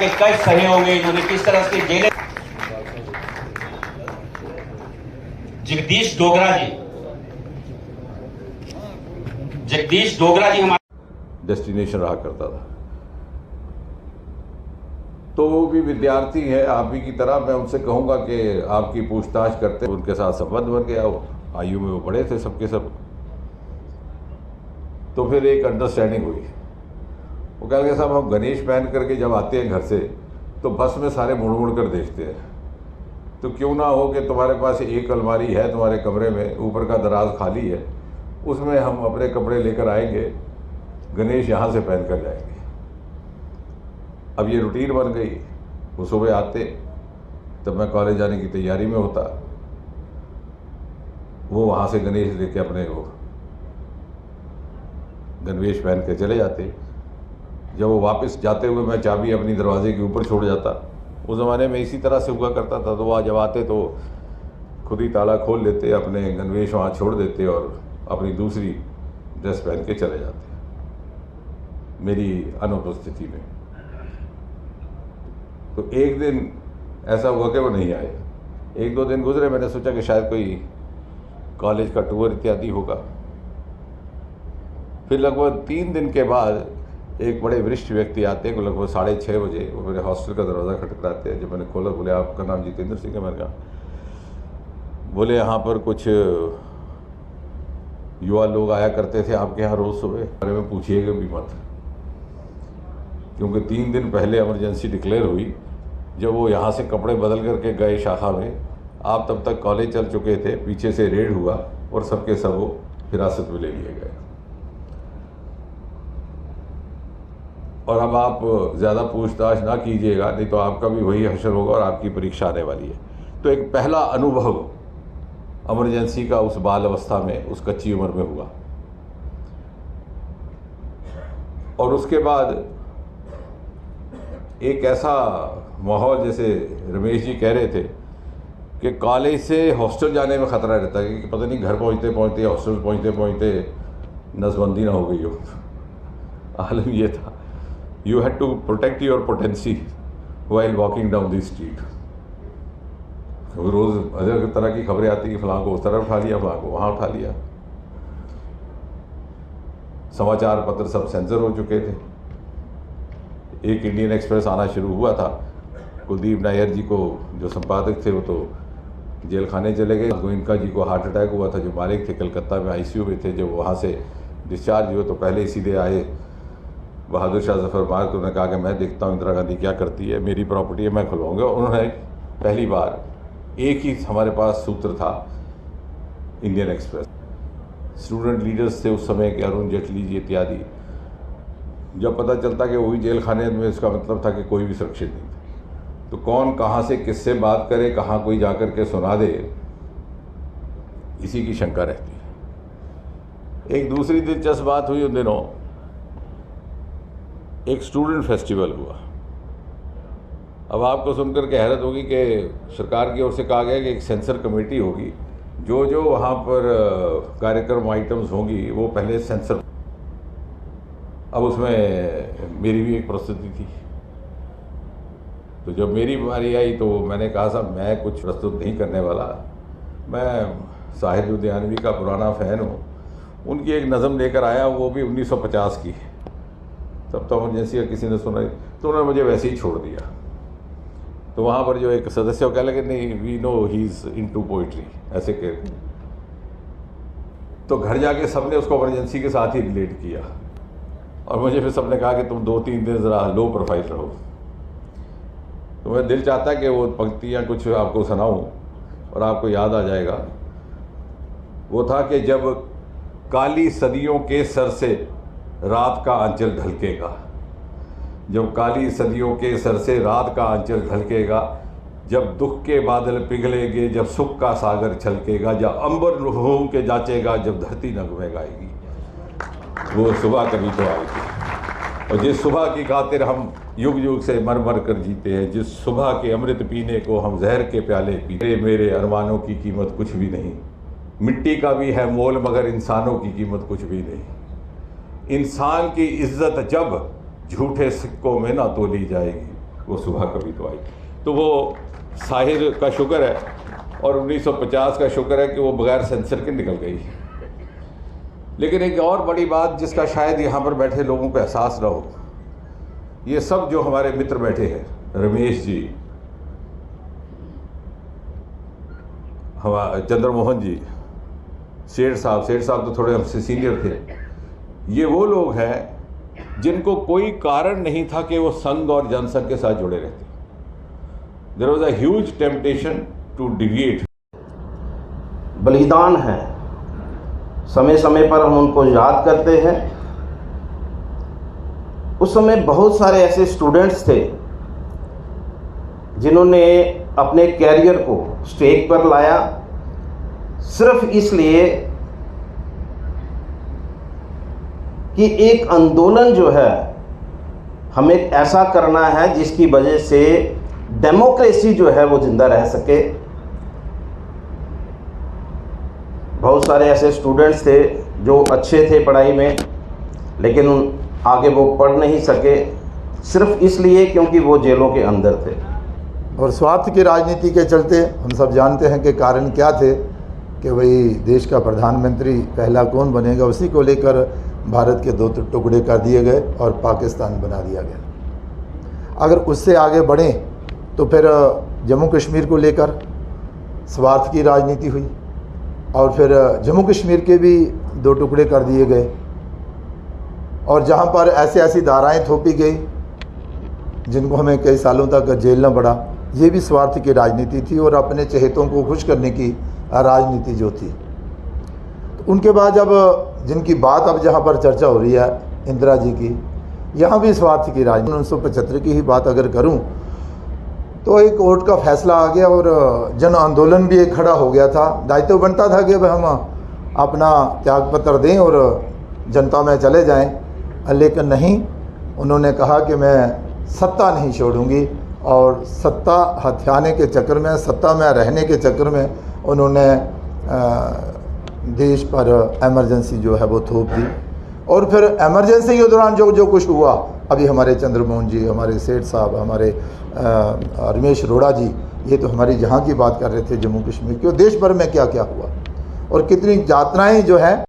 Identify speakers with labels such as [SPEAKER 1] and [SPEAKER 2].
[SPEAKER 1] के कष्ट सहे होंगे, इन्होंने किस तरह से जेलें। जगदीश डोगरा जी हमारे
[SPEAKER 2] डेस्टिनेशन रहा करता था। तो वो भी विद्यार्थी है आप ही की तरह। मैं उनसे कहूँगा कि आपकी पूछताछ करते उनके साथ संबंध बन गया हो, आयु में वो बड़े थे सबके सब। तो फिर एक अंडरस्टैंडिंग हुई। वो कह लगे साहब हम गणेश पहन करके जब आते हैं घर से तो बस में सारे मुड़ मुड़ कर देखते हैं, तो क्यों ना हो कि तुम्हारे पास एक अलमारी है तुम्हारे कमरे में, ऊपर का दराज खाली है, उसमें हम अपने कपड़े लेकर आएंगे, गणेश यहाँ से पहन कर जाएंगे। अब ये रूटीन बन गई। वो सुबह आते, तब मैं कॉलेज जाने की तैयारी में होता, वो वहाँ से गणेश लेके अपने वो गणवेश पहन के चले जाते। जब वो वापस जाते हुए मैं चाबी अपनी दरवाजे के ऊपर छोड़ जाता। उस ज़माने में इसी तरह से हुआ करता था। तो वह जब आते तो खुद ही ताला खोल लेते, अपने गणवेश वहाँ छोड़ देते और अपनी दूसरी ड्रेस पहन के चले जाते मेरी अनुपस्थिति में। तो एक दिन ऐसा हुआ कि वो नहीं आए। एक दो दिन गुजरे, मैंने सोचा कि शायद कोई कॉलेज का टूर इत्यादि होगा। फिर लगभग 3 दिन के बाद एक बड़े वरिष्ठ व्यक्ति आते हैं, लगभग 6:30 बजे। वो मेरे हॉस्टल का दरवाज़ा खटखटाते हैं। जब मैंने खोला, बोले आपका नाम जितेंद्र सिंह है? मैंने कहा। बोले यहाँ पर कुछ युवा लोग आया करते थे आपके यहाँ रोज़ सुबह, बारे में पूछिएगा भी मत, क्योंकि 3 दिन पहले इमरजेंसी डिक्लेयर हुई। जब वो यहाँ से कपड़े बदल करके गए शाखा में, आप तब तक कॉलेज चल चुके थे, पीछे से रेड हुआ और सबके सब वो हिरासत में ले लिए गए। और अब आप ज़्यादा पूछताछ ना कीजिएगा, नहीं तो आपका भी वही हशर होगा और आपकी परीक्षा आने वाली है। तो एक पहला अनुभव इमरजेंसी का उस बाल अवस्था में, उस कच्ची उम्र में हुआ। और उसके बाद एक ऐसा माहौल, जैसे रमेश जी कह रहे थे कि कॉलेज से हॉस्टल जाने में ख़तरा रहता है कि पता नहीं घर पहुंचते पहुंचते, हॉस्टल पहुंचते पहुंचते नसबंदी ना हो गई हो। आलम ये था, you had to protect your potency while walking down the street. रोज़ अलग तरह की खबरें आती कि फलां को उस तरह उठा लिया, फलां को वहाँ उठा लिया। समाचार पत्र सब सेंसर हो चुके थे। एक इंडियन एक्सप्रेस आना शुरू हुआ था। कुलदीप नायर जी को, जो संपादक थे, वो तो जेल खाने चले गए। गोयनका जी को हार्ट अटैक हुआ था, जो मालिक थे, कलकत्ता में आईसीयू में थे। जब वहाँ से डिस्चार्ज हुए तो पहले ही सीधे आए बहादुर शाह जफर मार्ग। तो उन्होंने कहा कि मैं देखता हूँ इंदिरा गांधी क्या करती है, मेरी प्रॉपर्टी है, मैं खुलवाऊँगा। उन्होंने पहली बार, एक ही हमारे पास सूत्र था, इंडियन एक्सप्रेस। स्टूडेंट लीडर्स थे उस समय के, अरुण जेटली जी इत्यादि। जब पता चलता कि वही जेल खाने में, इसका मतलब था कि कोई भी सुरक्षित नहीं था। तो कौन कहाँ से किससे बात करे, कहाँ कोई जाकर के सुना दे, इसी की शंका रहती है। एक दूसरी दिलचस्प बात हुई उन दिनों, एक स्टूडेंट फेस्टिवल हुआ। अब आपको सुनकर के हैरत होगी कि सरकार की ओर से कहा गया कि एक सेंसर कमेटी होगी, जो जो वहाँ पर कार्यक्रम आइटम्स होंगी वो पहले सेंसर। अब उसमें मेरी भी एक प्रस्तुति थी। तो जब मेरी बारी आई तो मैंने कहा साहब मैं कुछ प्रस्तुत नहीं करने वाला, मैं साहिर लुधियानवी का पुराना फ़ैन हूँ, उनकी एक नज़म लेकर आया, वो भी 1950 की। तब तो इमरजेंसी का किसी ने सुना, तो उन्होंने मुझे वैसे ही छोड़ दिया। तो वहाँ पर जो एक सदस्य वो कह लगे नहीं, we know he is into poetry, ऐसे कह। तो घर जाके सबने उसको इमरजेंसी के साथ ही रिलेट किया और मुझे फिर सबने कहा कि तुम 2-3 दिन ज़रा लो प्रोफाइल रहो। तो मेरा दिल चाहता है कि वो पंक्तियाँ कुछ आपको सुनाऊँ और आपको याद आ जाएगा। वो था कि जब काली सदियों के सर से रात का आंचल ढलकेगा, जब काली सदियों के सर से रात का आंचल ढलकेगा, जब दुख के बादल पिघलेंगे, जब सुख का सागर छलकेगा, जब अंबर घूम के जाचेगा, जब धरती नगमे गाएगी, वो सुबह कभी तो आएगी। और जिस सुबह की खातिर हम युग युग से मर मर कर जीते हैं, जिस सुबह के अमृत पीने को हम जहर के प्याले पीते, मेरे अरमानों की कीमत कुछ भी नहीं, मिट्टी का भी है मोल मगर इंसानों की कीमत कुछ भी नहीं। इंसान की इज्जत जब झूठे सिक्कों में ना तोली जाएगी, वो सुबह कभी तो आई। तो वो साहिर का शुक्र है और 1950 का शुक्र है कि वो बगैर सेंसर के निकल गई। लेकिन एक और बड़ी बात जिसका शायद यहाँ पर बैठे लोगों को एहसास ना हो, ये सब जो हमारे मित्र बैठे हैं, रमेश जी, हमारे चंद्रमोहन जी, शेर साहब तो थोड़े हमसे सीनियर थे, ये वो लोग हैं जिनको कोई कारण नहीं था कि वो संघ और जनसंघ के साथ जुड़े रहते। There was a huge temptation to deviate.
[SPEAKER 3] बलिदान है, समय समय पर हम उनको याद करते हैं। उस समय बहुत सारे ऐसे स्टूडेंट्स थे जिन्होंने अपने कैरियर को स्टेज पर लाया सिर्फ इसलिए कि एक आंदोलन जो है हमें ऐसा करना है जिसकी वजह से डेमोक्रेसी जो है वो जिंदा रह सके। बहुत सारे ऐसे स्टूडेंट्स थे जो अच्छे थे पढ़ाई में, लेकिन आगे वो पढ़ नहीं सके सिर्फ इसलिए क्योंकि वो जेलों के अंदर थे।
[SPEAKER 4] और स्वार्थ की राजनीति के चलते हम सब जानते हैं कि कारण क्या थे कि वही देश का प्रधानमंत्री पहला कौन बनेगा, उसी को लेकर भारत के 2 टुकड़े कर दिए गए और पाकिस्तान बना दिया गया। अगर उससे आगे बढ़ें तो फिर जम्मू कश्मीर को लेकर स्वार्थ की राजनीति हुई और फिर जम्मू कश्मीर के भी 2 टुकड़े कर दिए गए और जहाँ पर ऐसी धाराएं थोपी गई जिनको हमें कई सालों तक झेलना पड़ा। ये भी स्वार्थ की राजनीति थी और अपने चहेतों को खुश करने की राजनीति जो थी। उनके बाद जब जिनकी बात अब जहाँ पर चर्चा हो रही है इंदिरा जी की, यहाँ भी स्वार्थ की राजनीति। 1975 की ही बात अगर करूँ तो एक कोर्ट का फैसला आ गया और जन आंदोलन भी एक खड़ा हो गया था। दायित्व बनता था कि हम अपना त्यागपत्र दें और जनता में चले जाएं, लेकिन नहीं, उन्होंने कहा कि मैं सत्ता नहीं छोड़ूंगी और सत्ता हथियाने के चक्कर में, सत्ता में रहने के चक्कर में उन्होंने देश पर एमरजेंसी जो है वो थोप दी। और फिर एमरजेंसी के दौरान जो कुछ हुआ, अभी हमारे चंद्रमोहन जी, हमारे सेठ साहब, हमारे रमेश रोड़ा जी, ये तो हमारी जहाँ की बात कर रहे थे जम्मू कश्मीर की, और देश भर में क्या क्या हुआ और कितनी यातनाएं जो है